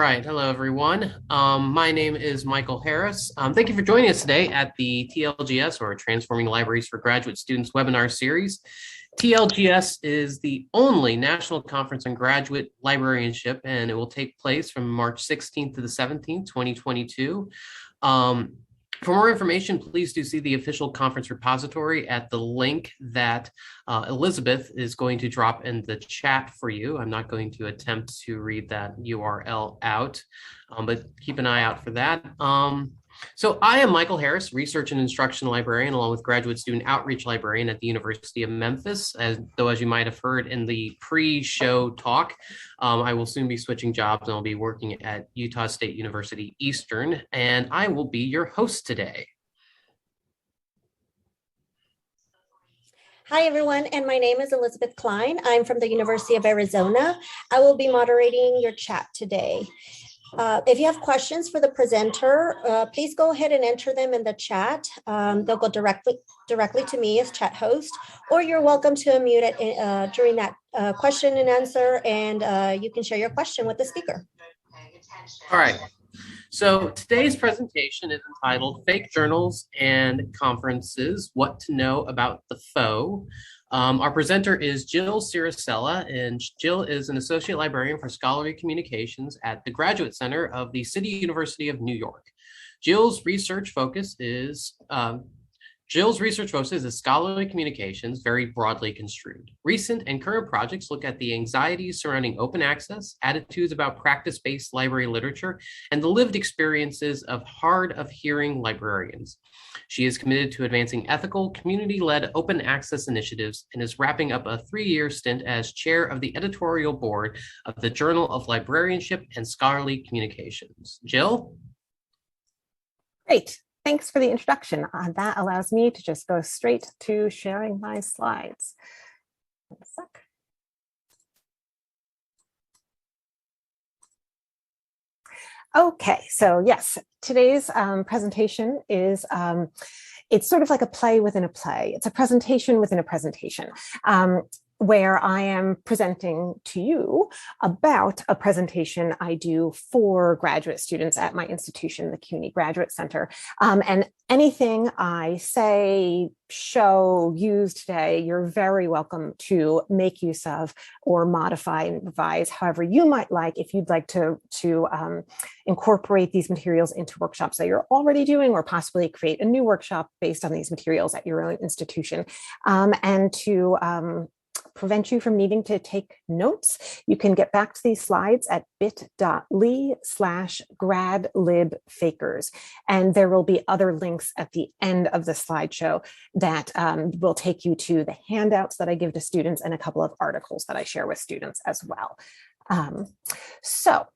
right. Hello, everyone. My name is Michael Harris. Thank you for joining us today at the TLGS, or Transforming Libraries for Graduate Students webinar series. TLGS is the only national conference on graduate librarianship, and it will take place from March 16th to the 17th, 2022. For more information, please do see the official conference repository at the link that Elizabeth is going to drop in the chat for you. I'm not going to attempt to read that URL out, but keep an eye out for that. So I am Michael Harris, Research and Instruction Librarian, along with Graduate Student Outreach Librarian at the University of Memphis. As you might have heard in the pre-show talk, I will soon be switching jobs and I'll be working at Utah State University Eastern, and I will be your host today. Hi, everyone, and my name is Elizabeth Klein. I'm from the University of Arizona. I will be moderating your chat today. If you have questions for the presenter, please go ahead and enter them in the chat. They'll go directly to me as chat host, or you're welcome to unmute it during that question and answer, and you can share your question with the speaker. All right. So today's presentation is entitled Fake Journals and Conferences, What to Know About the Faux. Our presenter is Jill Ciricella, and Jill is an Associate Librarian for Scholarly Communications at the Graduate Center of the City University of New York. Jill's research focus is scholarly communications, very broadly construed. Recent and current projects look at the anxieties surrounding open access, attitudes about practice-based library literature, and the lived experiences of hard-of-hearing librarians. She is committed to advancing ethical, community-led open access initiatives and is wrapping up a 3-year stint as chair of the editorial board of the Journal of Librarianship and Scholarly Communications. Jill? Great. Thanks for the introduction. That allows me to just go straight to sharing my slides. One sec. Okay, so yes, today's presentation is, it's sort of like a play within a play. It's a presentation within a presentation. Where I am presenting to you about a presentation I do for graduate students at my institution, the CUNY Graduate Center. And anything I say, show, use today, you're very welcome to make use of or modify and revise however you might like, if you'd like to incorporate these materials into workshops that you're already doing, or possibly create a new workshop based on these materials at your own institution. And to prevent you from needing to take notes, you can get back to these slides at bit.ly/gradlibfakers. And there will be other links at the end of the slideshow that will take you to the handouts that I give to students and a couple of articles that I share with students as well. So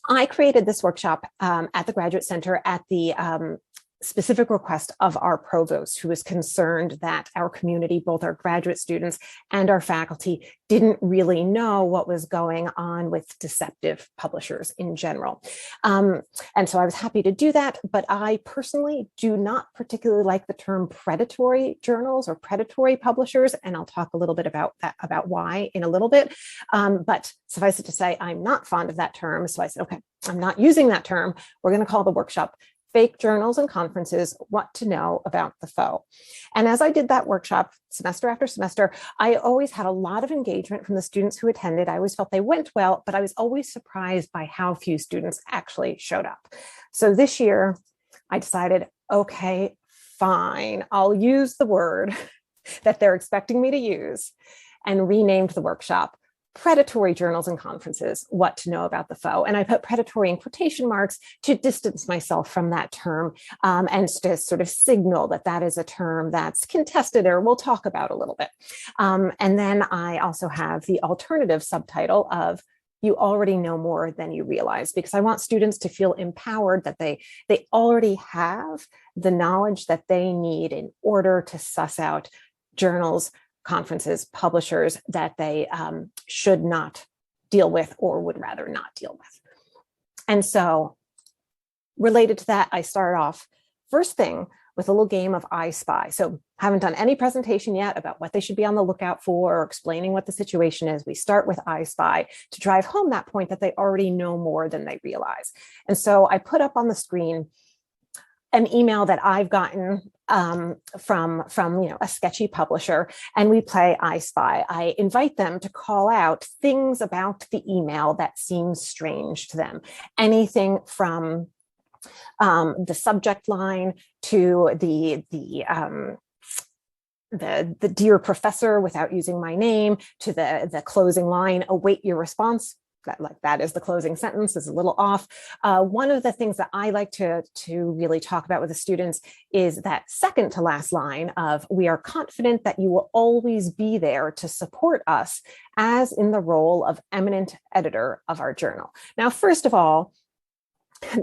I created this workshop at the Graduate Center at the specific request of our provost, who was concerned that our community, both our graduate students and our faculty, didn't really know what was going on with deceptive publishers in general. And so I was happy to do that, but I personally do not particularly like the term predatory journals or predatory publishers, and I'll talk a little bit about that, about why in a little bit. But suffice it to say, I'm not fond of that term. So I said, okay, I'm not using that term. We're going to call the workshop Fake Journals and Conferences, What to Know About the Faux. And as I did that workshop semester after semester, I always had a lot of engagement from the students who attended. I always felt they went well, but I was always surprised by how few students actually showed up. So this year I decided, okay, fine, I'll use the word that they're expecting me to use and renamed the workshop Predatory Journals and Conferences, What to Know About the Faux. And I put predatory in quotation marks to distance myself from that term and to sort of signal that that is a term that's contested or we'll talk about a little bit. And then I also have the alternative subtitle of You Already Know More Than You Realize, because I want students to feel empowered that they already have the knowledge that they need in order to suss out journals, conferences, publishers that they should not deal with or would rather not deal with. And so related to that, I started off first thing with a little game of I Spy. So haven't done any presentation yet about what they should be on the lookout for or explaining what the situation is. We start with I Spy to drive home that point that they already know more than they realize. And so I put up on the screen an email that I've gotten from a sketchy publisher, and we play I Spy. I invite them to call out things about the email that seems strange to them. Anything from the subject line to the dear professor without using my name, to the closing line, await your response. That is the closing sentence is a little off. One of the things that I like to really talk about with the students is that second to last line of, we are confident that you will always be there to support us as in the role of eminent editor of our journal. Now, first of all,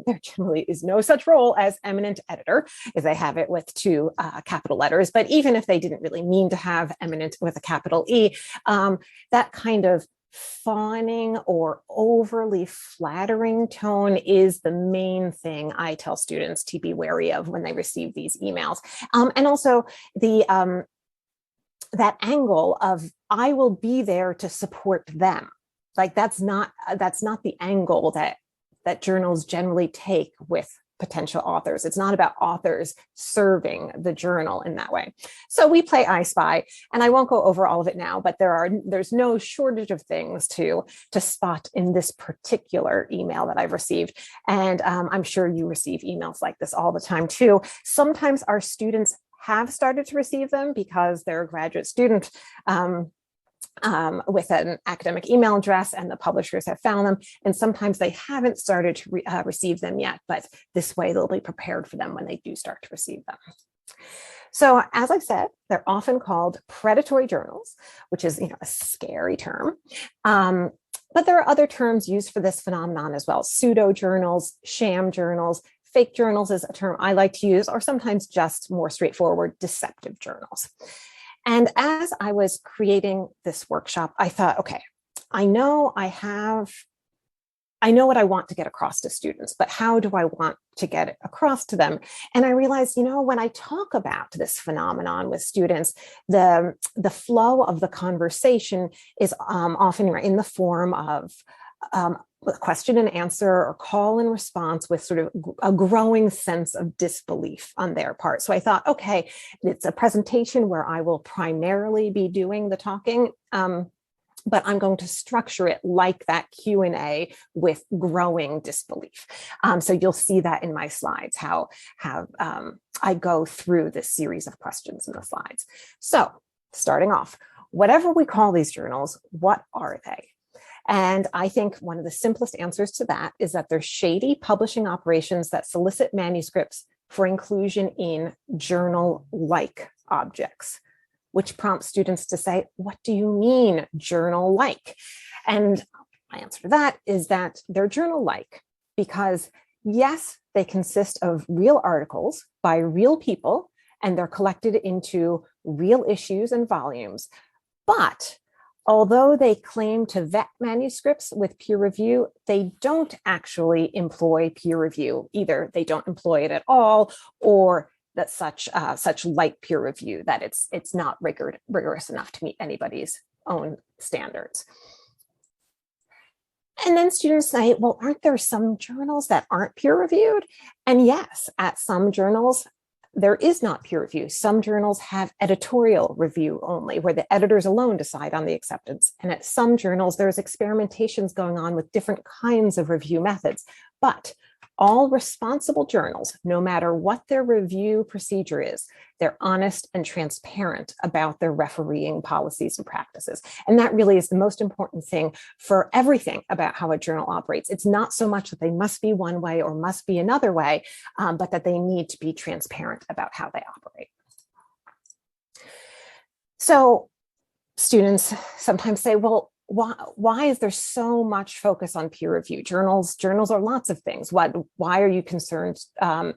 there generally is no such role as eminent editor, as they have it with two capital letters. But even if they didn't really mean to have eminent with a capital E, that kind of fawning or overly flattering tone is the main thing I tell students to be wary of when they receive these emails. And also the that angle of, I will be there to support them. Like that's not the angle that journals generally take with potential authors. It's not about authors serving the journal in that way. So we play I Spy, and I won't go over all of it now, but there's no shortage of things to spot in this particular email that I've received. And I'm sure you receive emails like this all the time too. Sometimes our students have started to receive them because they're a graduate student with an academic email address, and the publishers have found them. And sometimes they haven't started to receive them yet, but this way they'll be prepared for them when they do start to receive them. So as I've said, they're often called predatory journals, which is a scary term. But there are other terms used for this phenomenon as well. Pseudo journals, sham journals, fake journals is a term I like to use, or sometimes just more straightforward, deceptive journals. And as I was creating this workshop, I thought, okay, I know what I want to get across to students, but how do I want to get it across to them? And I realized, when I talk about this phenomenon with students, the flow of the conversation is often in the form of question and answer or call and response with sort of a growing sense of disbelief on their part. So I thought, okay, it's a presentation where I will primarily be doing the talking, but I'm going to structure it like that Q&A with growing disbelief. So you'll see that in my slides, how I go through this series of questions in the slides. So starting off, whatever we call these journals, what are they? And I think one of the simplest answers to that is that they're shady publishing operations that solicit manuscripts for inclusion in journal-like objects, which prompts students to say, what do you mean journal-like? And my answer to that is that they're journal-like because, yes, they consist of real articles by real people, and they're collected into real issues and volumes, but although they claim to vet manuscripts with peer review, they don't actually employ peer review. Either they don't employ it at all, or that such light peer review that it's not rigorous enough to meet anybody's own standards. And then students say, well, aren't there some journals that aren't peer reviewed? And yes, at some journals, there is not peer review. Some journals have editorial review only, where the editors alone decide on the acceptance. And at some journals, there's experimentations going on with different kinds of review methods. But all responsible journals, no matter what their review procedure is, they're honest and transparent about their refereeing policies and practices. And that really is the most important thing for everything about how a journal operates. It's not so much that they must be one way or must be another way, but that they need to be transparent about how they operate. So students sometimes say, well, why is there so much focus on peer review? Journals are lots of things. Why are you concerned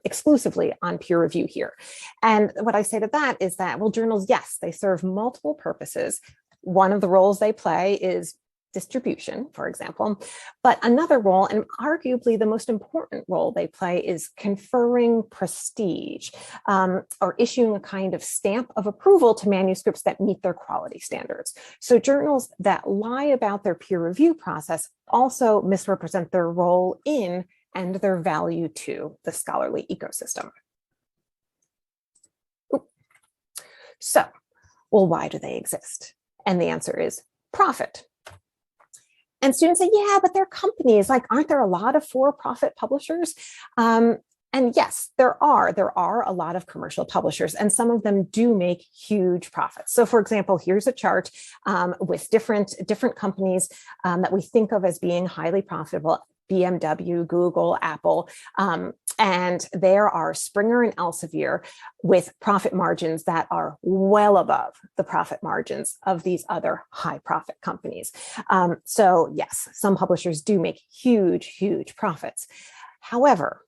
exclusively on peer review here? And what I say to that is that, well, journals, yes, they serve multiple purposes. One of the roles they play is distribution, for example. But another role, and arguably the most important role they play, is conferring prestige, or issuing a kind of stamp of approval to manuscripts that meet their quality standards. So journals that lie about their peer review process also misrepresent their role in and their value to the scholarly ecosystem. So, well, why do they exist? And the answer is profit. And students say, yeah, but they're companies. Like, aren't there a lot of for-profit publishers? And yes, there are. There are a lot of commercial publishers, and some of them do make huge profits. So, for example, here's a chart with different companies that we think of as being highly profitable: BMW, Google, Apple. And there are Springer and Elsevier with profit margins that are well above the profit margins of these other high profit companies. So yes, some publishers do make huge profits. However,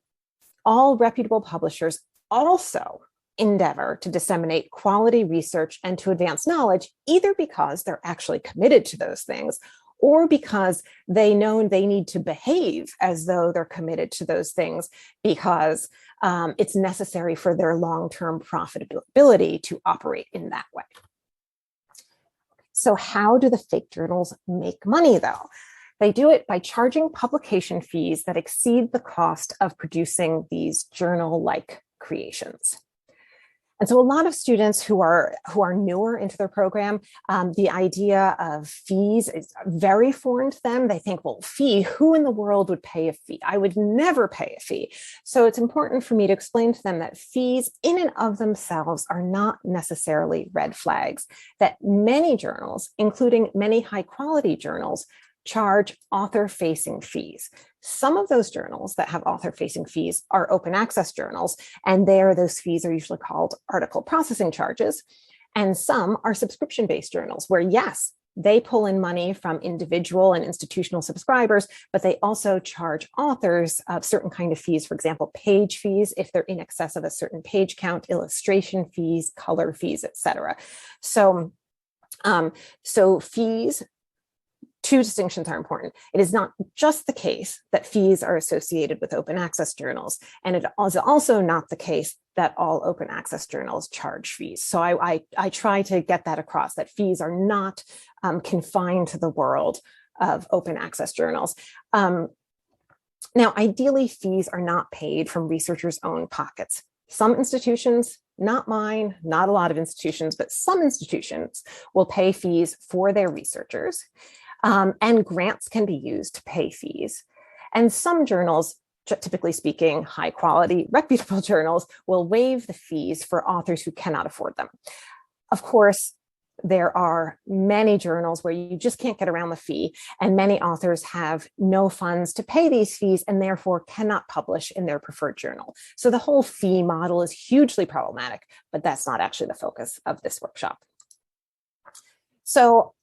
all reputable publishers also endeavor to disseminate quality research and to advance knowledge, either because they're actually committed to those things, or because they know they need to behave as though they're committed to those things because it's necessary for their long-term profitability to operate in that way. So how do the fake journals make money, though? They do it by charging publication fees that exceed the cost of producing these journal-like creations. And so a lot of students who are newer into their program, the idea of fees is very foreign to them. They think, well, fee, who in the world would pay a fee? I would never pay a fee. So it's important for me to explain to them that fees in and of themselves are not necessarily red flags, that many journals, including many high quality journals, charge author-facing fees. Some of those journals that have author-facing fees are open access journals, and there those fees are usually called article processing charges. And some are subscription-based journals where, yes, they pull in money from individual and institutional subscribers, but they also charge authors of certain kind of fees, for example, page fees, if they're in excess of a certain page count, illustration fees, color fees, etc. So fees, two distinctions are important. It is not just the case that fees are associated with open access journals, and it is also not the case that all open access journals charge fees. So I try to get that across, that fees are not confined to the world of open access journals. Now, ideally, fees are not paid from researchers' own pockets. Some institutions, not mine, not a lot of institutions, but some institutions will pay fees for their researchers. And grants can be used to pay fees. And some journals, typically speaking, high quality, reputable journals, will waive the fees for authors who cannot afford them. Of course, there are many journals where you just can't get around the fee, and many authors have no funds to pay these fees and therefore cannot publish in their preferred journal. So the whole fee model is hugely problematic, but that's not actually the focus of this workshop. So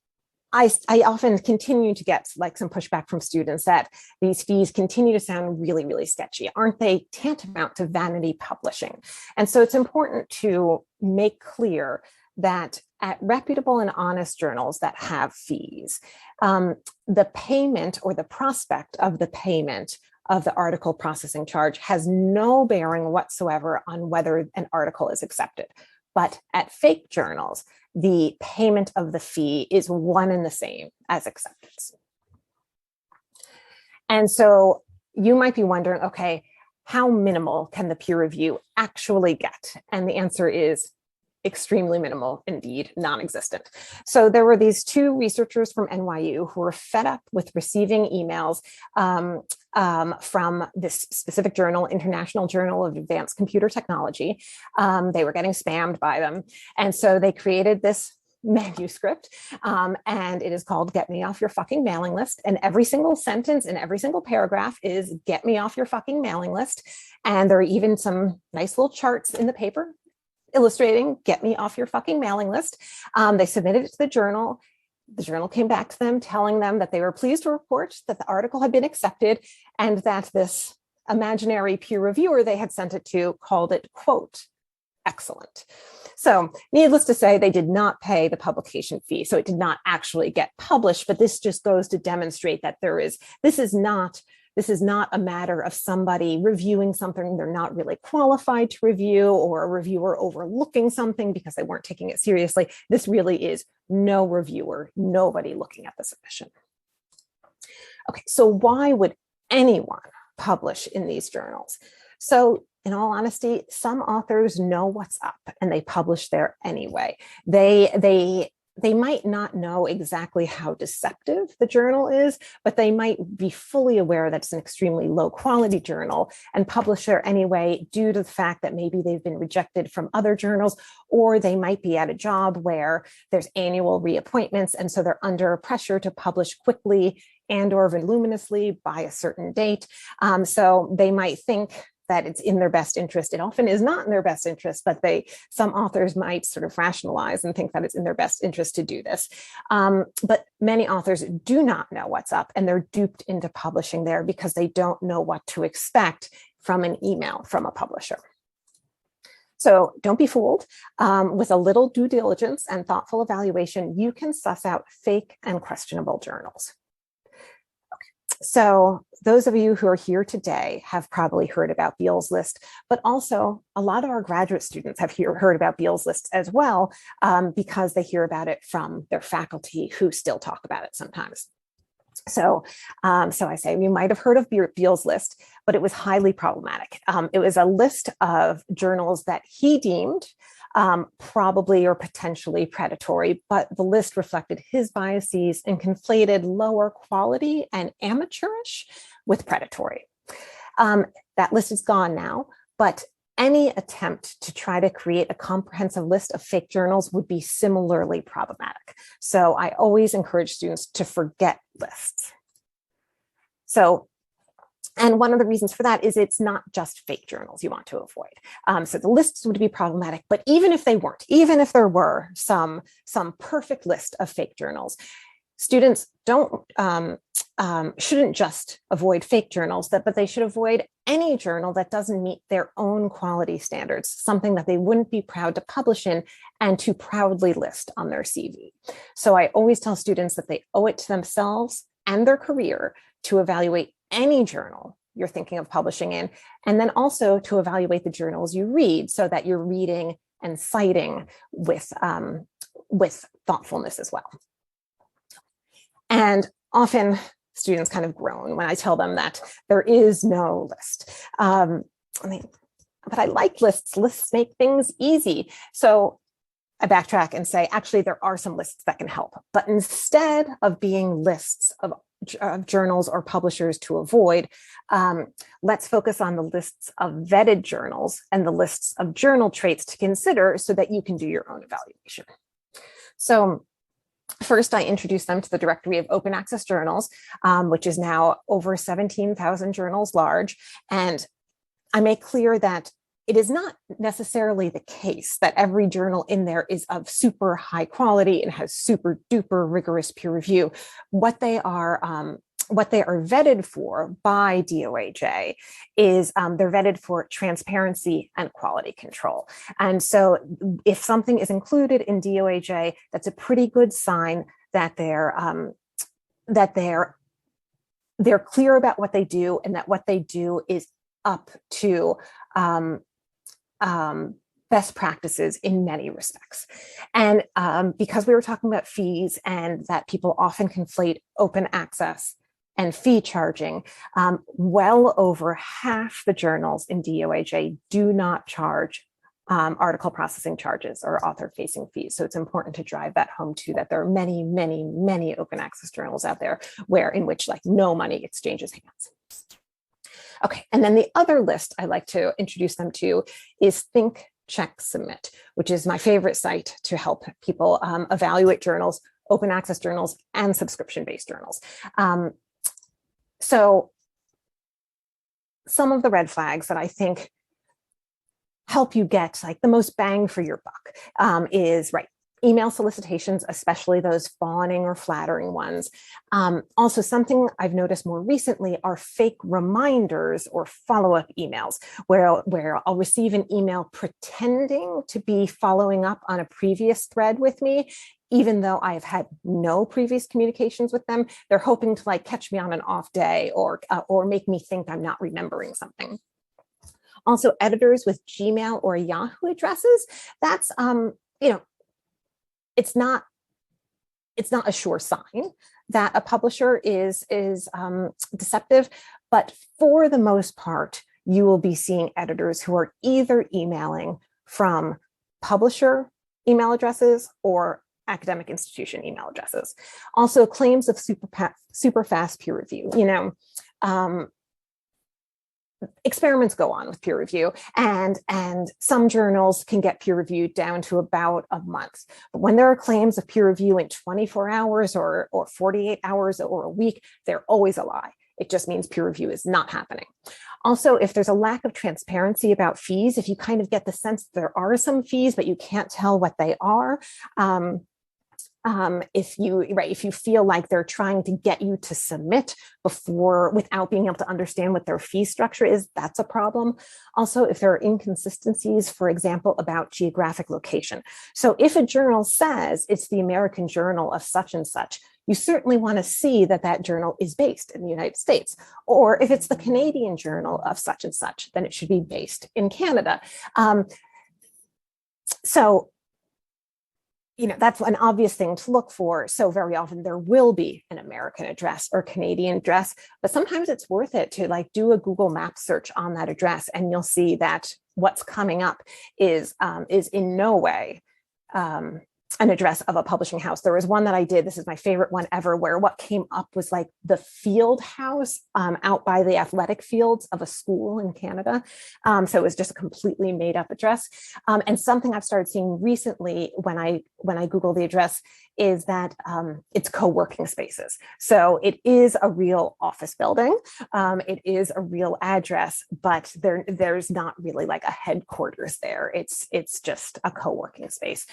I often continue to get like some pushback from students that these fees continue to sound really sketchy. Aren't they tantamount to vanity publishing? And so it's important to make clear that at reputable and honest journals that have fees, the payment or the prospect of the payment of the article processing charge has no bearing whatsoever on whether an article is accepted. But at fake journals, the payment of the fee is one and the same as acceptance. And so you might be wondering, okay, how minimal can the peer review actually get? And the answer is extremely minimal, indeed, non-existent. So there were these two researchers from NYU who were fed up with receiving emails from this specific journal, International Journal of Advanced Computer Technology. They were getting spammed by them. And so they created this manuscript, and it is called Get Me Off Your Fucking Mailing List. And every single sentence in every single paragraph is get me off your fucking mailing list. And there are even some nice little charts in the paper illustrating get me off your fucking mailing list. They submitted it to the journal. The journal came back to them telling them that they were pleased to report that the article had been accepted and that this imaginary peer reviewer they had sent it to called it, quote, Excellent. So needless to say, they did not pay the publication fee. So it did not actually get published, but this just goes to demonstrate that this is not a matter of somebody reviewing something they're not really qualified to review, or a reviewer overlooking something because they weren't taking it seriously. This really is no reviewer, nobody looking at the submission. Okay, so why would anyone publish in these journals? So in all honesty, some authors know what's up and they publish there anyway. They might not know exactly how deceptive the journal is, but they might be fully aware that it's an extremely low quality journal and publish there anyway due to the fact that maybe they've been rejected from other journals, or they might be at a job where there's annual reappointments, and so they're under pressure to publish quickly and or voluminously by a certain date. So they might think that it's in their best interest. It often is not in their best interest, but some authors might sort of rationalize and think that it's in their best interest to do this. But many authors do not know what's up, and they're duped into publishing there because they don't know what to expect from an email from a publisher. So don't be fooled. With a little due diligence and thoughtful evaluation, you can suss out fake and questionable journals. So those of you who are here today have probably heard about Beall's List, but also a lot of our graduate students have heard about Beall's List as well, because they hear about it from their faculty who still talk about it sometimes. So I say you might have heard of Beall's List, but it was highly problematic. It was a list of journals that he deemed probably or potentially predatory, but the list reflected his biases and conflated lower quality and amateurish with predatory. That list is gone now, but any attempt to try to create a comprehensive list of fake journals would be similarly problematic. So I always encourage students to forget lists. And one of the reasons for that is it's not just fake journals you want to avoid. So the lists would be problematic, but even if they weren't, even if there were some perfect list of fake journals, students shouldn't just avoid fake journals, but they should avoid any journal that doesn't meet their own quality standards, something that they wouldn't be proud to publish in and to proudly list on their CV. So I always tell students that they owe it to themselves and their career to evaluate any journal you're thinking of publishing in, and then also to evaluate the journals you read so that you're reading and citing with thoughtfulness as well. And often students kind of groan when I tell them that there is no list. But I like lists. Lists make things easy. So I backtrack and say, actually, there are some lists that can help. But instead of being lists of journals or publishers to avoid, let's focus on the lists of vetted journals and the lists of journal traits to consider so that you can do your own evaluation. So first, I introduced them to the Directory of Open Access Journals, which is now over 17,000 journals large. And I make clear that it is not necessarily the case that every journal in there is of super high quality and has super duper rigorous peer review. What they are vetted for by DOAJ is they're vetted for transparency and quality control. And so if something is included in DOAJ, that's a pretty good sign that they're clear about what they do and that what they do is up to best practices in many respects. And because we were talking about fees and that people often conflate open access and fee charging, well over half the journals in DOAJ do not charge article processing charges or author-facing fees. So it's important to drive that home too, that there are many, many, many open access journals out there in which no money exchanges hands. Okay, and then the other list I like to introduce them to is Think, Check, Submit, which is my favorite site to help people evaluate journals, open access journals, and subscription-based journals. So some of the red flags that I think help you get the most bang for your buck is, right, email solicitations, especially those fawning or flattering ones. Also, something I've noticed more recently are fake reminders or follow-up emails where I'll receive an email pretending to be following up on a previous thread with me, even though I have had no previous communications with them. They're hoping to like catch me on an off day or make me think I'm not remembering something. Also, editors with Gmail or Yahoo addresses, that's, it's not a sure sign that a publisher is deceptive, but for the most part, you will be seeing editors who are either emailing from publisher email addresses or academic institution email addresses. Also, claims of super fast peer review. Experiments go on with peer review, and some journals can get peer review down to about a month. But when there are claims of peer review in 24 hours or 48 hours or a week, they're always a lie. It just means peer review is not happening. Also, if there's a lack of transparency about fees, if you kind of get the sense that there are some fees, but you can't tell what they are, if you feel like they're trying to get you to submit without being able to understand what their fee structure is, that's a problem. Also, if there are inconsistencies, for example, about geographic location. So if a journal says it's the American Journal of such and such, you certainly want to see that that journal is based in the United States. Or if it's the Canadian Journal of such and such, then it should be based in Canada. That's an obvious thing to look for. So very often there will be an American address or Canadian address, but sometimes it's worth it to like do a Google Maps search on that address, and you'll see that what's coming up is in no way an address of a publishing house. There was one that I did, this is my favorite one ever, where what came up was like the field house out by the athletic fields of a school in Canada. So it was just a completely made up address. And something I've started seeing recently when I Google the address is that it's co-working spaces. So it is a real office building. It is a real address, but there's not really like a headquarters there. It's just a co-working space.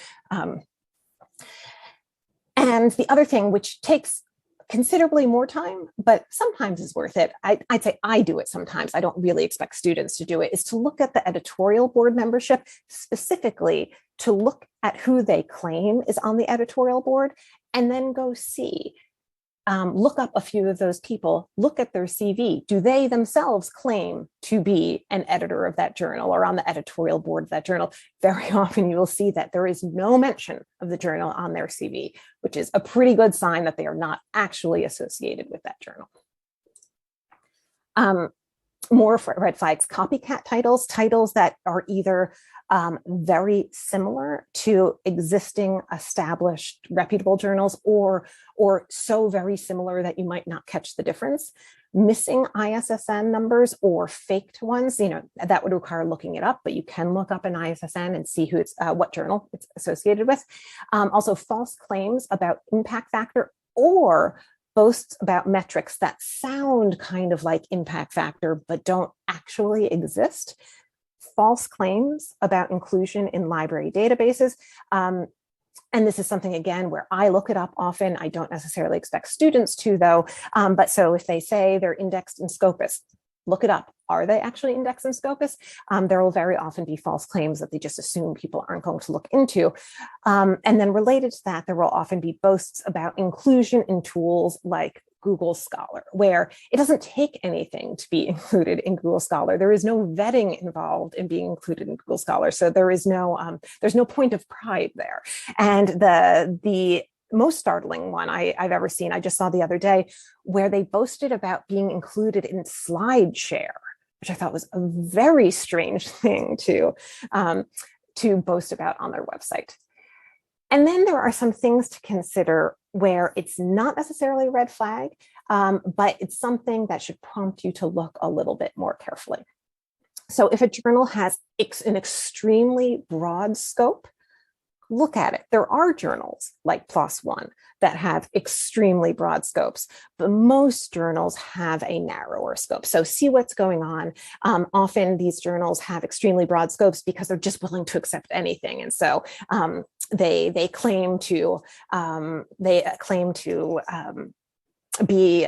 And the other thing, which takes considerably more time, but sometimes is worth it, I'd say I do it sometimes, I don't really expect students to do it, is to look at the editorial board membership, specifically to look at who they claim is on the editorial board, and then go see. Look up a few of those people, look at their CV. Do they themselves claim to be an editor of that journal or on the editorial board of that journal? Very often you will see that there is no mention of the journal on their CV, which is a pretty good sign that they are not actually associated with that journal. More red flags, copycat titles that are either very similar to existing established reputable journals or so very similar that you might not catch the difference. Missing ISSN numbers or faked ones, that would require looking it up, but you can look up an ISSN and see what journal it's associated with. Also, false claims about impact factor or boasts about metrics that sound kind of like impact factor, but don't actually exist. False claims about inclusion in library databases. And this is something, again, where I look it up often. I don't necessarily expect students to, though. But so if they say they're indexed in Scopus, look it up. Are they actually indexed in Scopus? There will very often be false claims that they just assume people aren't going to look into. And then related to that, there will often be boasts about inclusion in tools like Google Scholar, where it doesn't take anything to be included in Google Scholar. There is no vetting involved in being included in Google Scholar. So there's no point of pride there. And the most startling one I've ever seen, I just saw the other day, where they boasted about being included in SlideShare, which I thought was a very strange thing to boast about on their website. And then there are some things to consider where it's not necessarily a red flag, but it's something that should prompt you to look a little bit more carefully. So if a journal has an extremely broad scope, look at it. There are journals like PLOS One that have extremely broad scopes, but most journals have a narrower scope. So see what's going on. Often these journals have extremely broad scopes because they're just willing to accept anything. And so they claim to be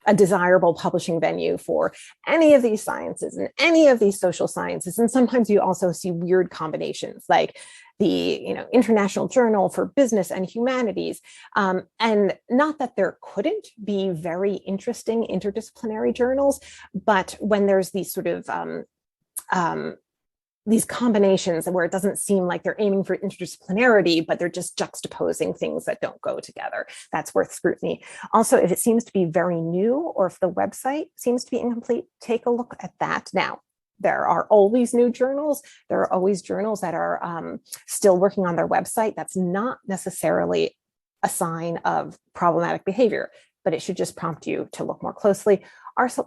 a desirable publishing venue for any of these sciences and any of these social sciences. And sometimes you also see weird combinations, like the International Journal for Business and Humanities. And not that there couldn't be very interesting interdisciplinary journals, but when there's these sort of these combinations where it doesn't seem like they're aiming for interdisciplinarity, but they're just juxtaposing things that don't go together, that's worth scrutiny. Also, if it seems to be very new or if the website seems to be incomplete, take a look at that. Now, there are always new journals. There are always journals that are still working on their website. That's not necessarily a sign of problematic behavior, but it should just prompt you to look more closely. Also,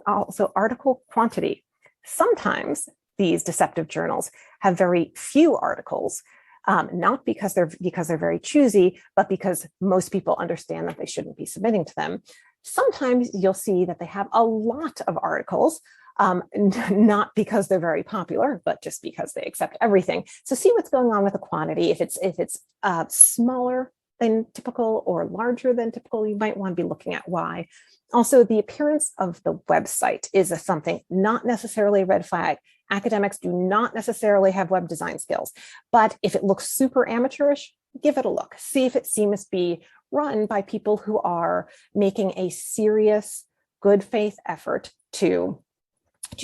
article quantity. Sometimes these deceptive journals have very few articles, not because they're very choosy, but because most people understand that they shouldn't be submitting to them. Sometimes you'll see that they have a lot of articles, not because they're very popular, but just because they accept everything. So see what's going on with the quantity. If it's smaller than typical or larger than typical, you might want to be looking at why. Also, the appearance of the website is something, not necessarily a red flag. Academics do not necessarily have web design skills, but if it looks super amateurish, give it a look. See if it seems to be run by people who are making a serious, good faith effort to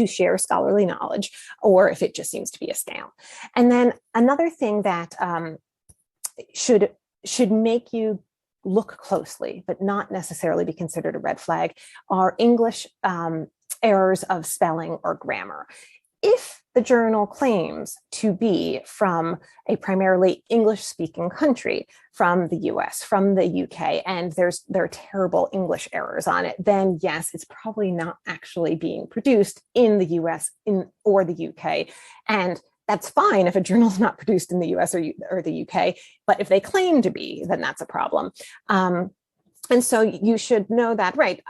share scholarly knowledge, or if it just seems to be a scam. And then another thing that should make you look closely, but not necessarily be considered a red flag, are English errors of spelling or grammar. If the journal claims to be from a primarily English-speaking country, from the US, from the UK, and there are terrible English errors on it, then yes, it's probably not actually being produced in the US or the UK. And that's fine if a journal is not produced in the US or the UK, but if they claim to be, then that's a problem. And so you should know that, right?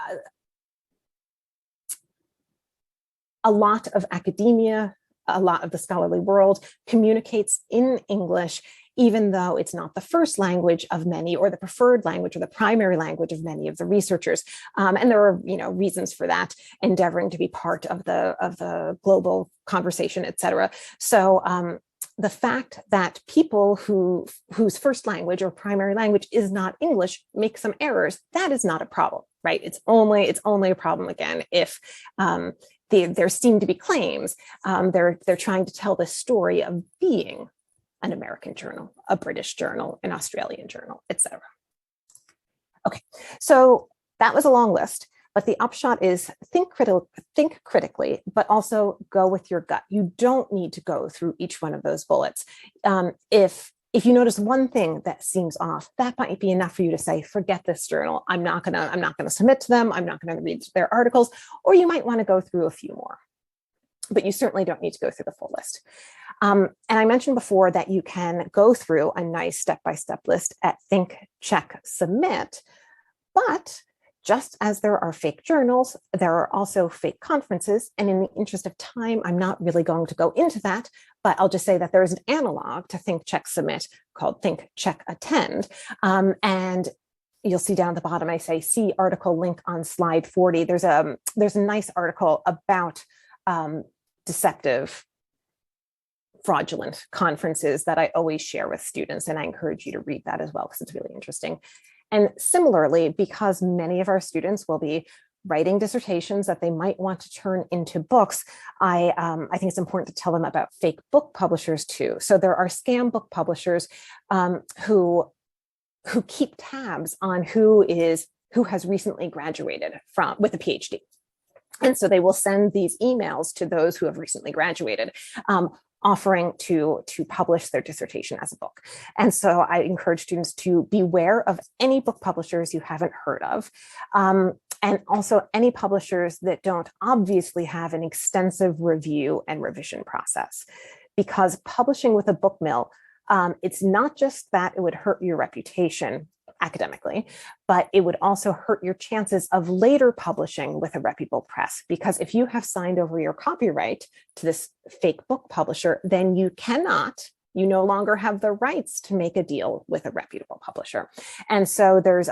A lot of academia, a lot of the scholarly world communicates in English, even though it's not the first language of many, or the preferred language, or the primary language of many of the researchers. And there are, reasons for that, endeavoring to be part of the global conversation, et cetera. So the fact that people whose first language or primary language is not English make some errors, that is not a problem, right? It's only a problem, again, if there seem to be claims. They're trying to tell the story of being an American journal, a British journal, an Australian journal, etc. Okay, so that was a long list, but the upshot is think critically, but also go with your gut. You don't need to go through each one of those bullets. If you notice one thing that seems off, that might be enough for you to say, forget this journal. I'm not gonna submit to them. I'm not gonna read their articles, or you might want to go through a few more, but you certainly don't need to go through the full list. And I mentioned before that you can go through a nice step-by-step list at Think, Check, Submit, but just as there are fake journals, there are also fake conferences. And in the interest of time, I'm not really going to go into that, but I'll just say that there's an analog to Think, Check, Submit called Think, Check, Attend. And you'll see down at the bottom, I say, see article link on slide 40. There's a nice article about deceptive, fraudulent conferences that I always share with students. And I encourage you to read that as well, because it's really interesting. And similarly, because many of our students will be writing dissertations that they might want to turn into books, I think it's important to tell them about fake book publishers too. So there are scam book publishers who keep tabs on who has recently graduated with a PhD. And so they will send these emails to those who have recently graduated, offering to publish their dissertation as a book. And so I encourage students to beware of any book publishers you haven't heard of. And also any publishers that don't obviously have an extensive review and revision process. Because publishing with a book mill, it's not just that it would hurt your reputation academically, but it would also hurt your chances of later publishing with a reputable press. Because if you have signed over your copyright to this fake book publisher, then you cannot you no longer have the rights to make a deal with a reputable publisher. And so there's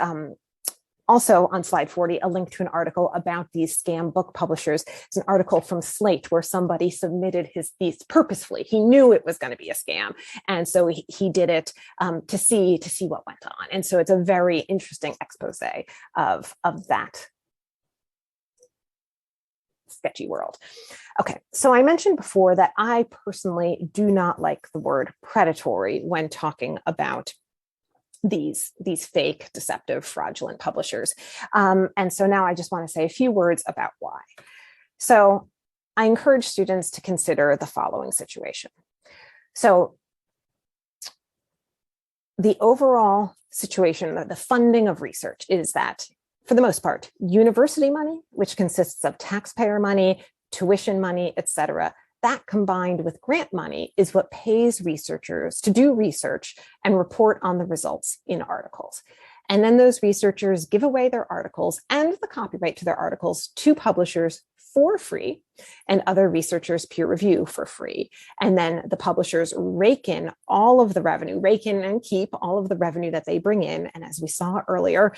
also on slide 40, a link to an article about these scam book publishers. It's an article from Slate where somebody submitted his thesis purposefully. He knew it was going to be a scam. And so he did it to see what went on. And so it's a very interesting expose of that sketchy world. Okay, so I mentioned before that I personally do not like the word predatory when talking about these fake, deceptive, fraudulent publishers. And so now I just want to say a few words about why. So I encourage students to consider the following situation. So the overall situation, the funding of research is that, for the most part, university money, which consists of taxpayer money, tuition money, et cetera, that combined with grant money is what pays researchers to do research and report on the results in articles. And then those researchers give away their articles and the copyright to their articles to publishers for free, and other researchers peer review for free. And then the publishers rake in and keep all of the revenue that they bring in. And as we saw earlier,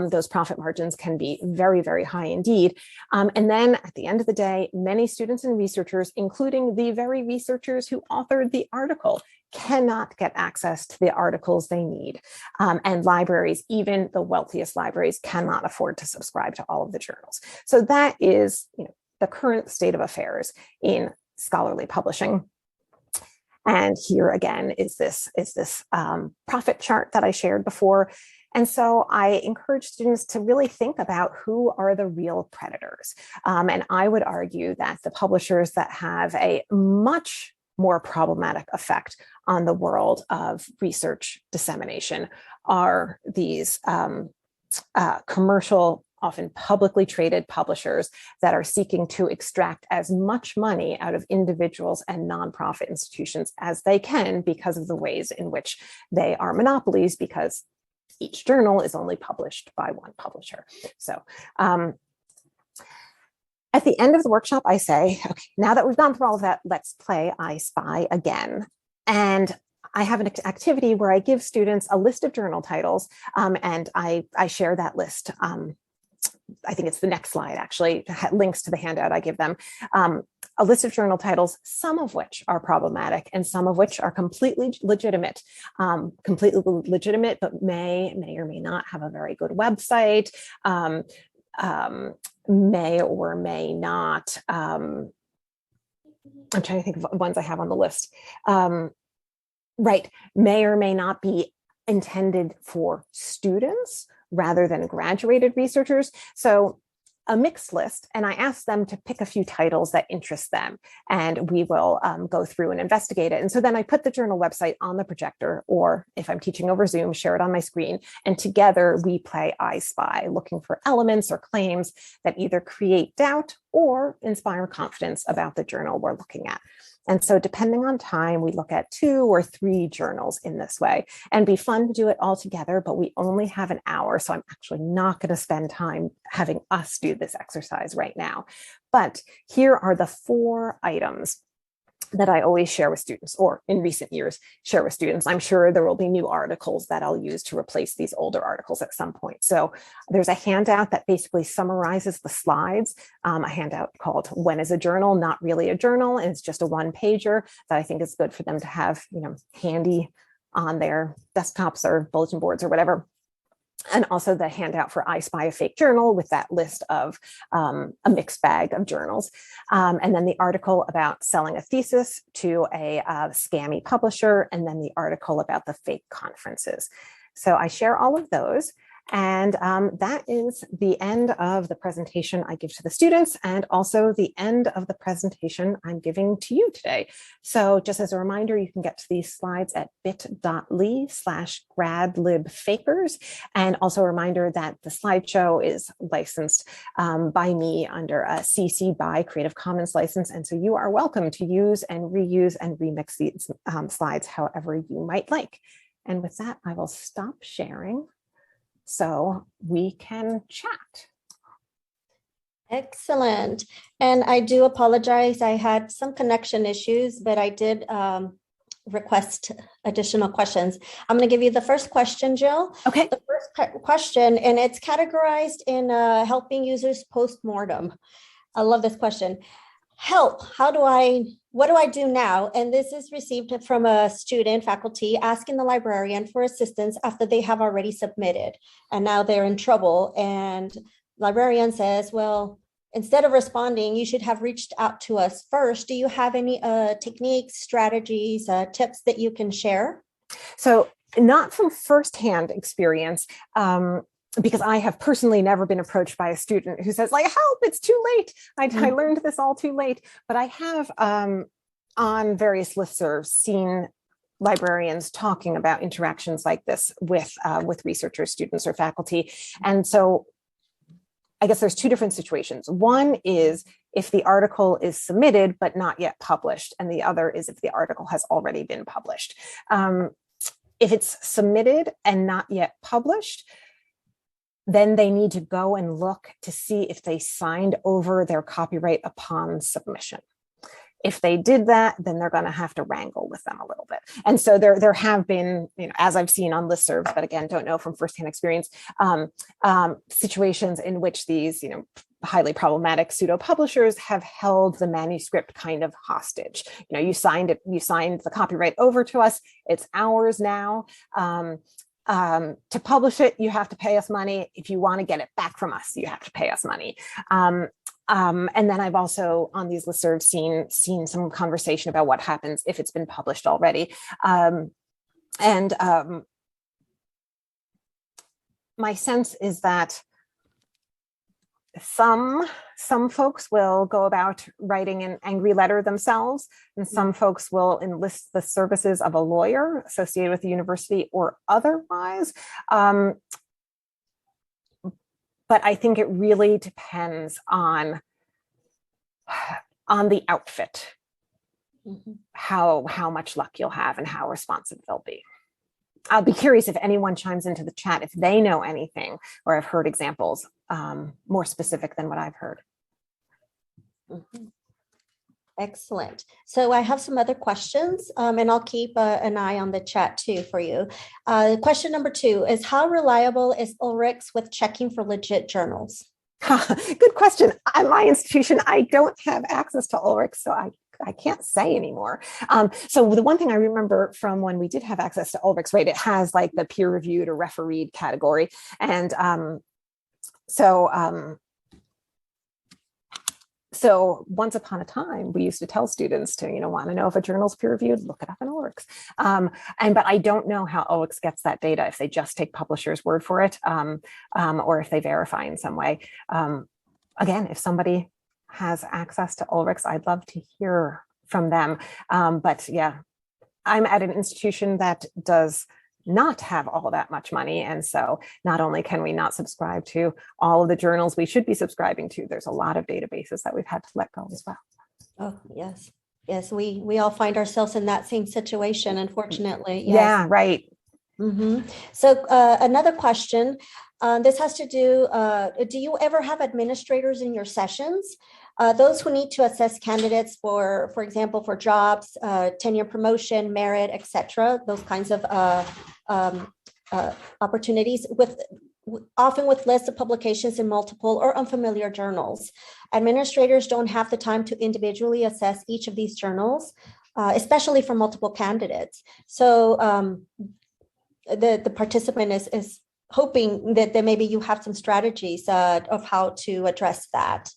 those profit margins can be very, very high indeed. And then at the end of the day, many students and researchers, including the very researchers who authored the article, cannot get access to the articles they need. And libraries, even the wealthiest libraries, cannot afford to subscribe to all of the journals. So that is, the current state of affairs in scholarly publishing. And here again is this profit chart that I shared before. And so I encourage students to really think about who are the real predators. And I would argue that the publishers that have a much more problematic effect on the world of research dissemination are these commercial, often publicly traded publishers that are seeking to extract as much money out of individuals and nonprofit institutions as they can because of the ways in which they are monopolies, because each journal is only published by one publisher. So at the end of the workshop, I say, okay, now that we've gone through all of that, let's play I Spy again. And I have an activity where I give students a list of journal titles, and I share that list. I think it's the next slide, actually, links to the handout I give them. A list of journal titles, some of which are problematic and some of which are completely legitimate, but may or may not have a very good website, may or may not. I'm trying to think of ones I have on the list. Right, may or may not be intended for students rather than graduated researchers. So a mixed list, and I asked them to pick a few titles that interest them, and we will go through and investigate it. And so then I put the journal website on the projector, or if I'm teaching over Zoom, share it on my screen, and together we play I Spy, looking for elements or claims that either create doubt or inspire confidence about the journal we're looking at. And so depending on time, we look at 2 or 3 journals in this way, and be fun to do it all together, but we only have an hour. So I'm actually not going to spend time having us do this exercise right now. But here are the 4 items that I always share with students, or in recent years, share with students. I'm sure there will be new articles that I'll use to replace these older articles at some point. So there's a handout that basically summarizes the slides, a handout called When is a Journal Not Really a Journal? And it's just a 1-pager that I think is good for them to have, handy on their desktops or bulletin boards or whatever. And also the handout for I Spy a Fake Journal with that list of a mixed bag of journals. And then the article about selling a thesis to a scammy publisher, and then the article about the fake conferences. So I share all of those. And that is the end of the presentation I give to the students, and also the end of the presentation I'm giving to you today. So just as a reminder, you can get to these slides at bit.ly/gradlibfakers. And also a reminder that the slideshow is licensed by me under a CC BY Creative Commons license. And so you are welcome to use and reuse and remix these slides however you might like. And with that, I will stop sharing so we can chat. Excellent. And I do apologize. I had some connection issues, but I did request additional questions. I'm going to give you the first question, Jill. Okay. The first question, and it's categorized in helping users post-mortem. I love this question. Help, what do I do now? And this is received from a student, faculty, asking the librarian for assistance after they have already submitted. And now they're in trouble. And librarian says, well, instead of responding, you should have reached out to us first. Do you have any techniques, strategies, tips that you can share? So not from firsthand experience, because I have personally never been approached by a student who says like, help, it's too late. I learned this all too late. But I have on various listservs seen librarians talking about interactions like this with researchers, students, or faculty. And so I guess there's two different situations. One is if the article is submitted but not yet published, and the other is if the article has already been published. If it's submitted and not yet published, then they need to go and look to see if they signed over their copyright upon submission. If they did that, then they're going to have to wrangle with them a little bit. And so there have been, as I've seen on listservs, but again, don't know from firsthand experience, situations in which these, highly problematic pseudo publishers have held the manuscript kind of hostage. You signed the copyright over to us. It's ours now. To publish it, you have to pay us money. If you want to get it back from us, you have to pay us money. And then I've also on these listservs seen some conversation about what happens if it's been published already. My sense is that some folks will go about writing an angry letter themselves, and some folks will enlist the services of a lawyer associated with the university or otherwise. But I think it really depends on the outfit, how much luck you'll have and how responsive they'll be. I'll be curious if anyone chimes into the chat if they know anything or have heard examples more specific than what I've heard. Excellent. So I have some other questions, and I'll keep an eye on the chat too for you. Question number 2 is, how reliable is Ulrich with checking for legit journals? Good question. At my institution, I don't have access to Ulrich, so I can't say anymore. So the one thing I remember from when we did have access to Ulrich, right, it has like the peer-reviewed or refereed category. And so once upon a time, we used to tell students to, want to know if a journal's peer-reviewed, look it up in Ulrich. But I don't know how Ulrich gets that data, if they just take publishers' word for it, or if they verify in some way. Again, if somebody has access to Ulrich, I'd love to hear from them. But yeah, I'm at an institution that does not have all that much money. And so not only can we not subscribe to all of the journals we should be subscribing to, there's a lot of databases that we've had to let go as well. Oh, yes. Yes, we all find ourselves in that same situation, unfortunately. Yes. Yeah, right. So another question, this has to do you ever have administrators in your sessions? Those who need to assess candidates for example, for jobs, tenure, promotion, merit, etc. Those kinds of opportunities often with lists of publications in multiple or unfamiliar journals. Administrators don't have the time to individually assess each of these journals, especially for multiple candidates. So the participant is hoping that maybe you have some strategies of how to address that.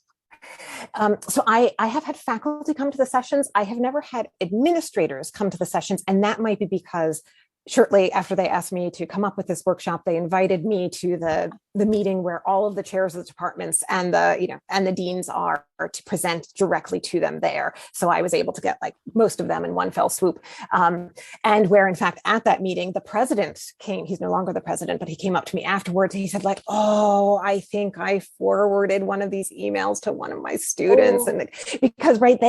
So I have had faculty come to the sessions. I have never had administrators come to the sessions, and that might be because shortly after they asked me to come up with this workshop, they invited me to the meeting where all of the chairs of the departments and the deans are to present directly to them there. So I was able to get like most of them in one fell swoop. And where in fact at that meeting, the president came, he's no longer the president, but he came up to me afterwards. And he said like, oh, I think I forwarded one of these emails to one of my students. And because, right,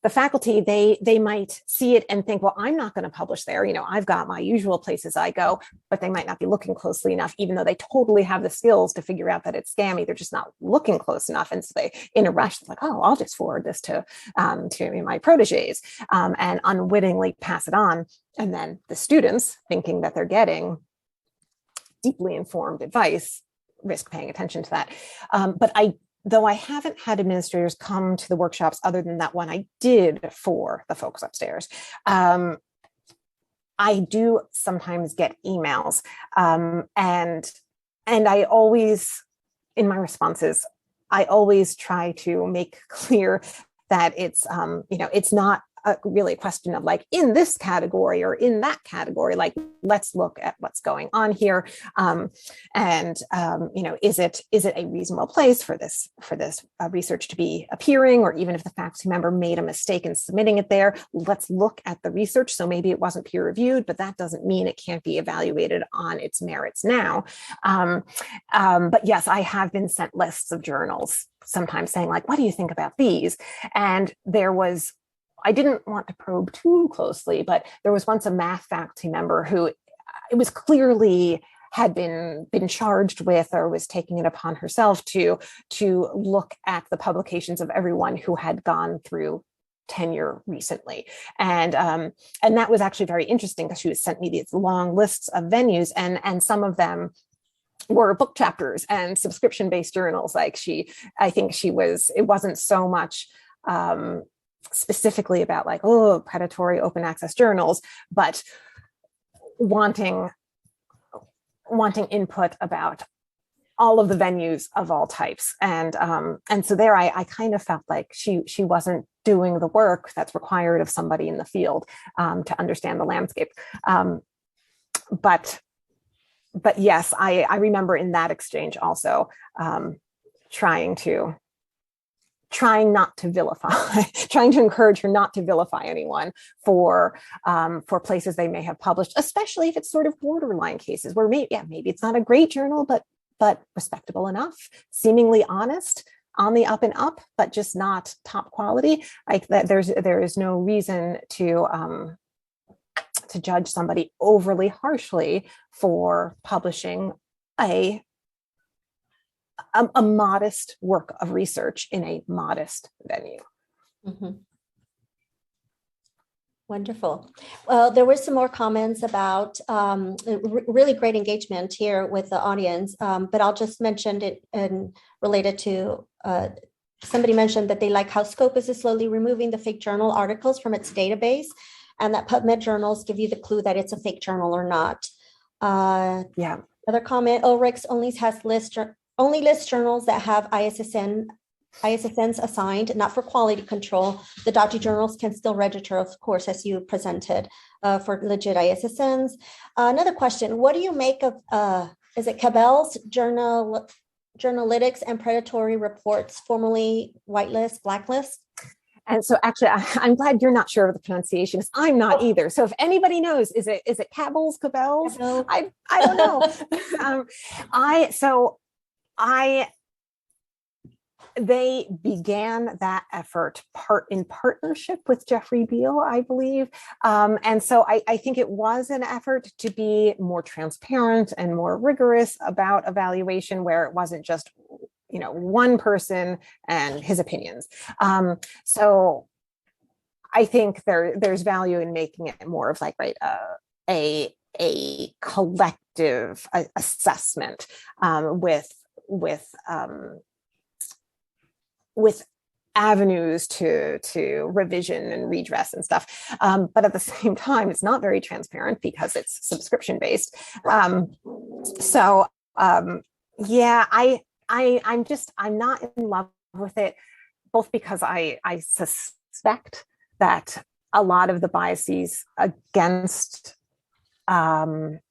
the faculty, they might see it and think, well, I'm not going to publish there. I've got my usual places I go, but they might not be looking closely enough, even though they totally have the skills to figure out that it's scammy. They're just not looking close enough. And so they, in a rush, they're like, oh, I'll just forward this to my proteges, and unwittingly pass it on. And then the students, thinking that they're getting deeply informed advice, risk paying attention to that. But though I haven't had administrators come to the workshops other than that one I did for the folks upstairs, I do sometimes get emails, and I always, in my responses, I always try to make clear that it's it's not really a question of like in this category or in that category. Like, let's look at what's going on here, is it a reasonable place for this research to be appearing, or even if the faculty member made a mistake in submitting it there, let's look at the research. So maybe it wasn't peer reviewed, but that doesn't mean it can't be evaluated on its merits now. But yes, I have been sent lists of journals sometimes saying like, what do you think about these? And I didn't want to probe too closely, but there was once a math faculty member who it was clearly had been charged with, or was taking it upon herself to look at the publications of everyone who had gone through tenure recently. And that was actually very interesting, because she was sent me these long lists of venues, and some of them were book chapters and subscription-based journals. Like it wasn't so much specifically about like, oh, predatory open access journals, but wanting input about all of the venues of all types. And so there I kind of felt like she wasn't doing the work that's required of somebody in the field to understand the landscape. But yes, I remember in that exchange also trying not to vilify, trying to encourage her not to vilify anyone for places they may have published, especially if it's sort of borderline cases where maybe it's not a great journal, but respectable enough, seemingly honest, on the up and up, but just not top quality. Like that, there is no reason to judge somebody overly harshly for publishing a modest work of research in a modest venue. Mm-hmm. Wonderful. Well, there were some more comments about really great engagement here with the audience, but I'll just mention it and related to somebody mentioned that they like how Scopus is slowly removing the fake journal articles from its database, and that PubMed journals give you the clue that it's a fake journal or not. Yeah. Another comment, Ulrich only lists journals that have ISSNs assigned, not for quality control. The dodgy journals can still register, of course, as you presented, for legit ISSNs. Another question, what do you make of, is it Cabell's journalytics and predatory reports, formerly whitelist, blacklist? And so actually, I'm glad you're not sure of the pronunciation, because I'm not either. So if anybody knows, is it Cabell's? I don't know. They began that effort in partnership with Jeffrey Beal, I believe. And so I think it was an effort to be more transparent and more rigorous about evaluation, where it wasn't just, one person and his opinions. So I think there's value in making it more of like, right, a collective assessment with avenues to revision and redress and stuff. But at the same time, it's not very transparent because it's subscription based. I'm not in love with it, both because I suspect that a lot of the biases against what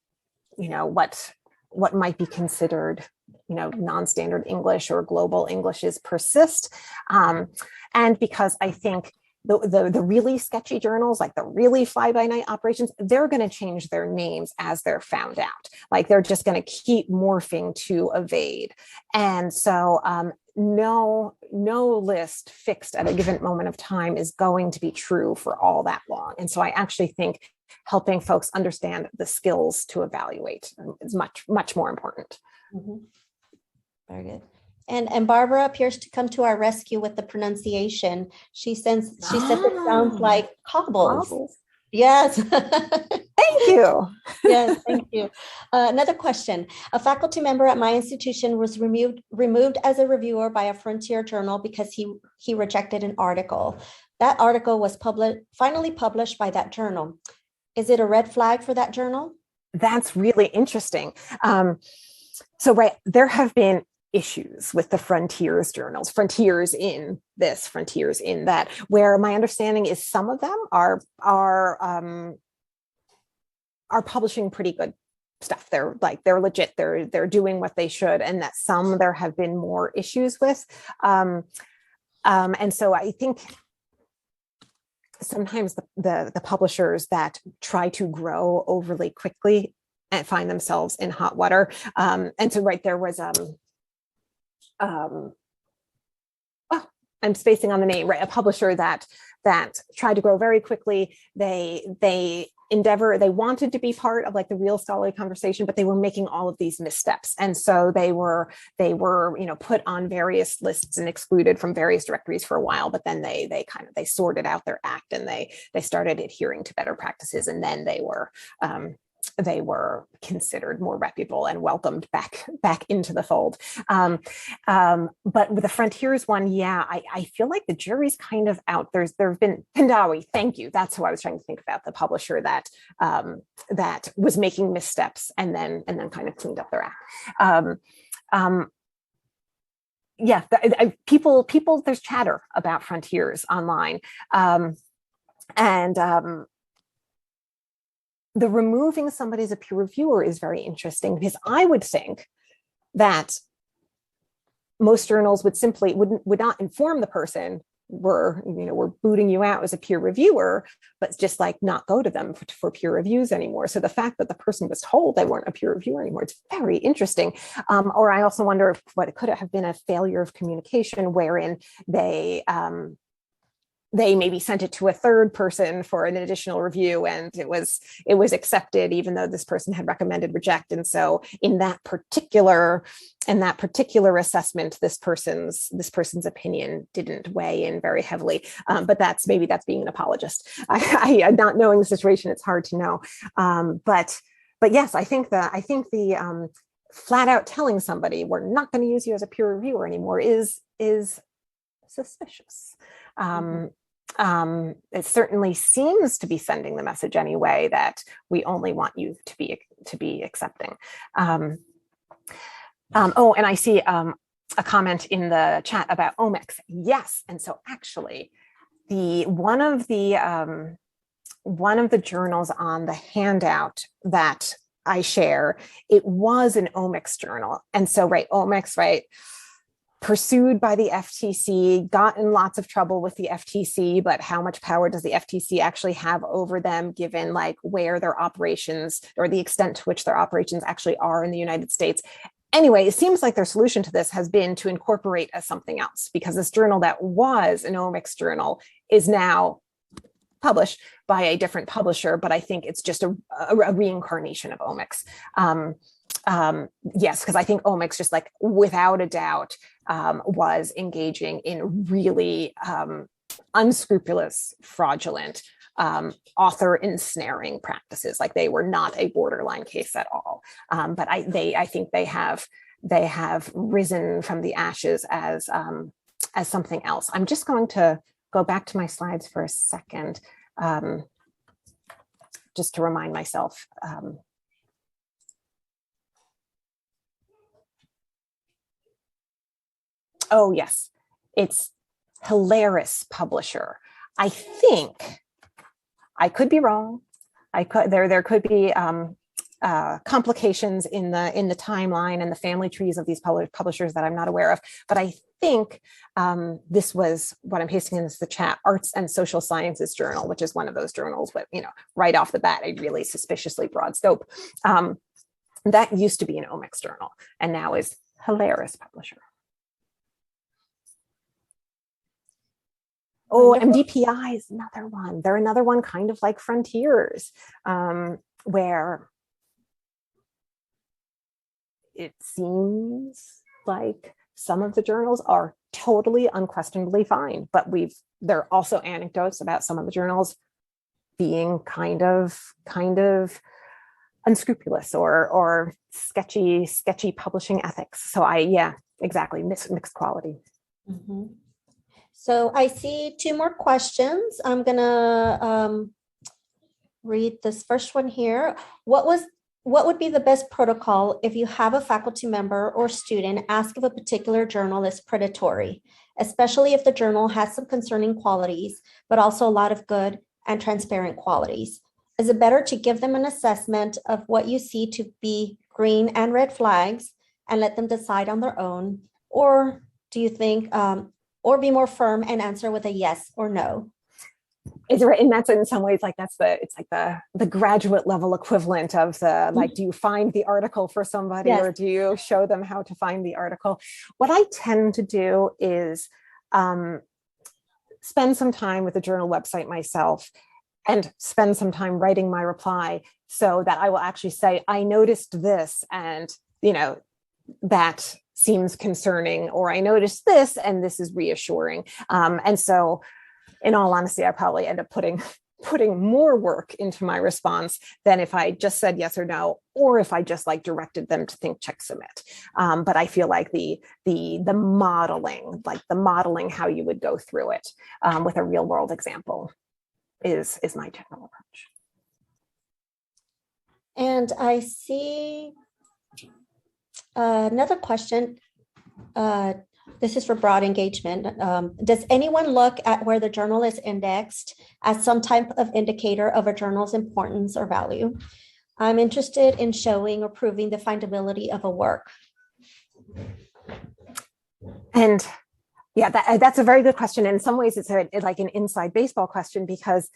might be considered non-standard English or global Englishes persist, and because I think the really sketchy journals, like the really fly-by-night operations, they're going to change their names as they're found out. Like they're just going to keep morphing to evade. And so no list fixed at a given moment of time is going to be true for all that long. And so I actually think helping folks understand the skills to evaluate is much more important. Mm-hmm. Very good. And Barbara appears to come to our rescue with the pronunciation. She says it sounds like cobbles. Yes. Thank you. Yes, thank you. Another question. A faculty member at my institution was removed as a reviewer by a Frontier journal because he rejected an article. That article was finally published by that journal. Is it a red flag for that journal? That's really interesting. So, right, there have been issues with the Frontiers journals, Frontiers in this, Frontiers in that, where my understanding is some of them are publishing pretty good stuff. They're legit. They're doing what they should, and that some there have been more issues with. And so I think sometimes the publishers that try to grow overly quickly and find themselves in hot water. And so, right, there was I'm spacing on the name, right? A publisher that tried to grow very quickly. They wanted to be part of like the real scholarly conversation, but they were making all of these missteps. And so they were, put on various lists and excluded from various directories for a while, but then they sorted out their act and they started adhering to better practices. And then they were considered more reputable and welcomed back into the fold. But with the Frontiers one, yeah, I feel like the jury's kind of out. There have been Pandawi, thank you. That's who I was trying to think about, the publisher that was making missteps and then kind of cleaned up their act. People, there's chatter about Frontiers online. The removing somebody as a peer reviewer is very interesting, because I would think that most journals would not inform the person we're booting you out as a peer reviewer, but just like not go to them for peer reviews anymore. So the fact that the person was told they weren't a peer reviewer anymore, it's very interesting. Or I also wonder what it could have been, a failure of communication wherein they maybe sent it to a third person for an additional review, and it was accepted even though this person had recommended reject. And so in that particular assessment, this person's opinion didn't weigh in very heavily. But that's being an apologist. I not knowing the situation, it's hard to know. But yes, I think the flat out telling somebody we're not going to use you as a peer reviewer anymore is suspicious. It certainly seems to be sending the message anyway that we only want you to be accepting. And I see a comment in the chat about omics. Yes, and so actually, one of the journals on the handout that I share, it was an omics journal, and so omics, pursued by the FTC, got in lots of trouble with the FTC, but how much power does the FTC actually have over them, given where their operations or the extent to which their operations actually are in the United States? Anyway, it seems like their solution to this has been to incorporate as something else, because this journal that was an omics journal is now published by a different publisher, but I think it's just a reincarnation of omics. Yes, because I think omics, just without a doubt, was engaging in really unscrupulous, fraudulent author ensnaring practices. They were not a borderline case at all. But I think they have risen from the ashes as something else. I'm just going to go back to my slides for a second, just to remind myself. Oh, yes, it's Hilarious Publisher. I think, I could be wrong. There could be complications in the timeline and the family trees of these publishers that I'm not aware of. But I think this was what I'm pasting in the chat, Arts and Social Sciences Journal, which is one of those journals with, right off the bat, a really suspiciously broad scope. That used to be an omics journal and now is Hilarious publisher. Oh, MDPI is another one. They're another one kind of like Frontiers, where it seems like some of the journals are totally unquestionably fine, but there are also anecdotes about some of the journals being kind of unscrupulous or sketchy publishing ethics. So exactly, mixed quality. Mm-hmm. So I see two more questions. I'm gonna read this first one here. What would be the best protocol if you have a faculty member or student ask if a particular journal is predatory, especially if the journal has some concerning qualities, but also a lot of good and transparent qualities? Is it better to give them an assessment of what you see to be green and red flags and let them decide on their own? Or do you think, or be more firm and answer with a yes or no? And that's in some ways it's like the graduate level equivalent of the, like, do you find the article for somebody, yes, or do you show them how to find the article? What I tend to do is spend some time with the journal website myself and spend some time writing my reply so that I will actually say, I noticed this and, that seems concerning, or I noticed this and this is reassuring. And so in all honesty, I probably end up putting more work into my response than if I just said yes or no, or if I just directed them to think, check, submit. But I feel like the modeling, how you would go through it with a real world example is my general approach. And I see another question. This is for broad engagement. Does anyone look at where the journal is indexed as some type of indicator of a journal's importance or value? I'm interested in showing or proving the findability of a work. And yeah, that's a very good question. In some ways, it's like an inside baseball question because,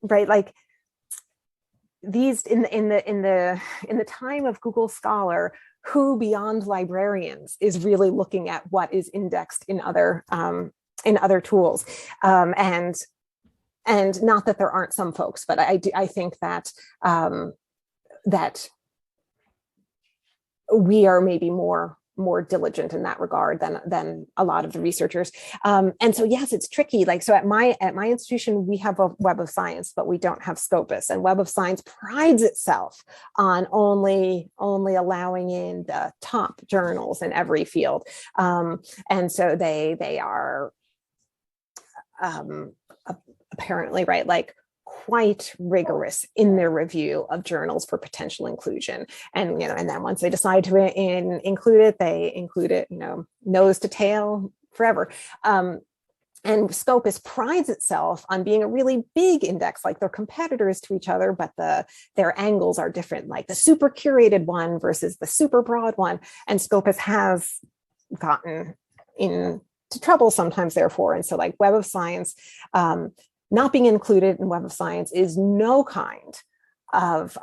right, like these in the time of Google Scholar, who beyond librarians is really looking at what is indexed in other tools, and not that there aren't some folks, but I think that that we are maybe more diligent in that regard than a lot of the researchers. And so, yes, it's tricky. So at my institution, we have a Web of Science, but we don't have Scopus. And Web of Science prides itself on only allowing in the top journals in every field. And so they are apparently, right, quite rigorous in their review of journals for potential inclusion. And, and then once they decide to include it, they include it, nose to tail forever. And Scopus prides itself on being a really big index, like they're competitors to each other, but their angles are different, like the super curated one versus the super broad one. And Scopus has gotten into trouble sometimes, therefore. And so Web of Science, not being included in Web of Science is no kind of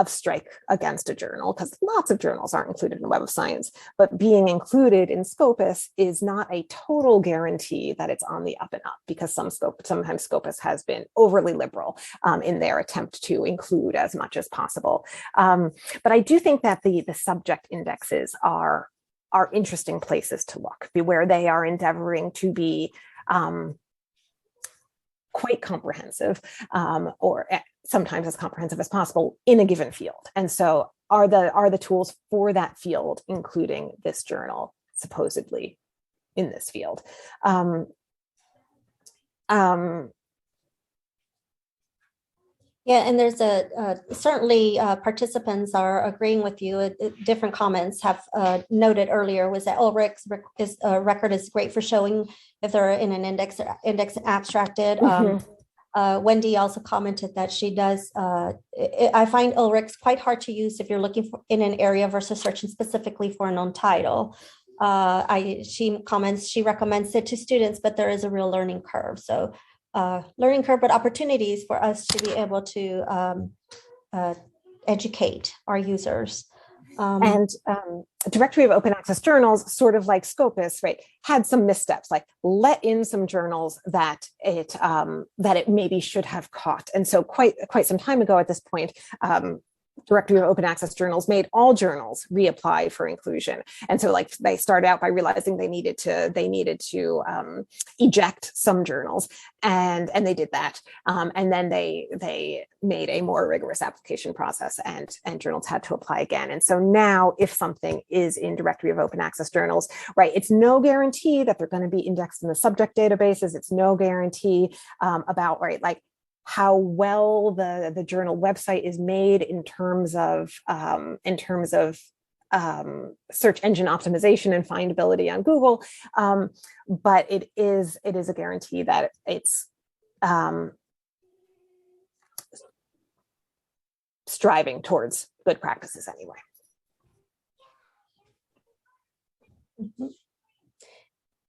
strike against a journal, because lots of journals aren't included in Web of Science, but being included in Scopus is not a total guarantee that it's on the up and up, because sometimes Scopus has been overly liberal in their attempt to include as much as possible. But I do think that the subject indexes are interesting places to look, where they are endeavoring to be quite comprehensive, or sometimes as comprehensive as possible in a given field. And so are the tools for that field, including this journal, supposedly in this field? Yeah, and there's certainly participants are agreeing with you. Different comments have noted earlier was that Ulrich's record is great for showing if they're in an index abstracted. Wendy also commented that she does, I find Ulrich's quite hard to use if you're looking for in an area versus searching specifically for an untitled. She comments, she recommends it to students, but there is a real learning curve. So learning curve, but opportunities for us to be able to educate our users. And Directory of Open Access Journals, sort of like Scopus, right, had some missteps, like let in some journals that it maybe should have caught. And so quite some time ago at this point, Directory of Open Access Journals made all journals reapply for inclusion. And so like they started out by realizing they needed to eject some journals, and they did that. And then they made a more rigorous application process, and journals had to apply again. And so now if something is in Directory of Open Access Journals, right, it's no guarantee that they're going to be indexed in the subject databases. It's no guarantee about, right, like how well the journal website is made in terms of search engine optimization and findability on Google, but it is a guarantee that it's striving towards good practices anyway. Mm-hmm.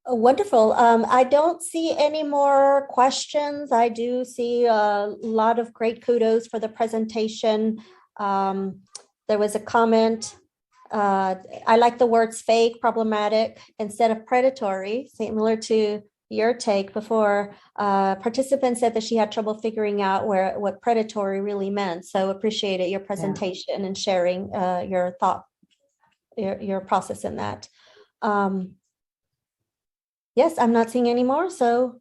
Wonderful. I don't see any more questions. I do see a lot of great kudos for the presentation. There was a comment. I like the words fake, problematic, instead of predatory, similar to your take before. Participant said that she had trouble figuring out what predatory really meant. So appreciated your presentation and sharing your thought, your process in that. Yes, I'm not seeing any more. So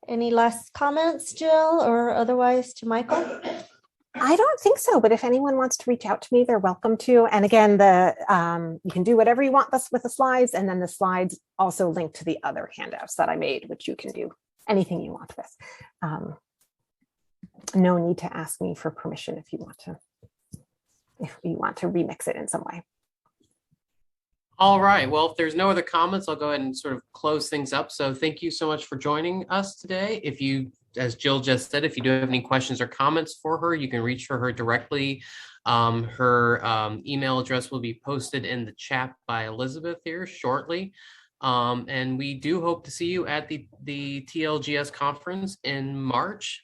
any last comments, Jill, or otherwise to Michael? I don't think so, but if anyone wants to reach out to me, they're welcome to. And again, you can do whatever you want with the slides, and then the slides also link to the other handouts that I made, which you can do anything you want with. No need to ask me for permission if you want to remix it in some way. All right. Well, if there's no other comments, I'll go ahead and sort of close things up. So thank you so much for joining us today. If you, as Jill just said, if you do have any questions or comments for her, you can reach for her directly. Her email address will be posted in the chat by Elizabeth here shortly. And we do hope to see you at the TLGS conference in March.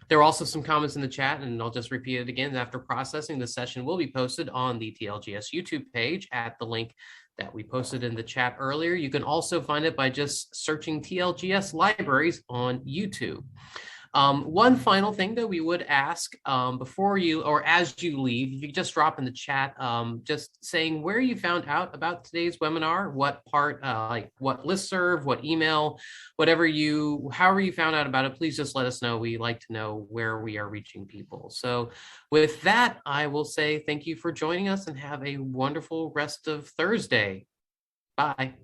There are also some comments in the chat, and I'll just repeat it again. After processing, the session will be posted on the TLGS YouTube page at the link that we posted in the chat earlier. You can also find it by just searching TLGS libraries on YouTube. One final thing that we would ask before you, or as you leave, if you just drop in the chat, just saying where you found out about today's webinar, what part, like what listserv, what email, however you found out about it, please just let us know. We like to know where we are reaching people. So with that, I will say thank you for joining us and have a wonderful rest of Thursday. Bye.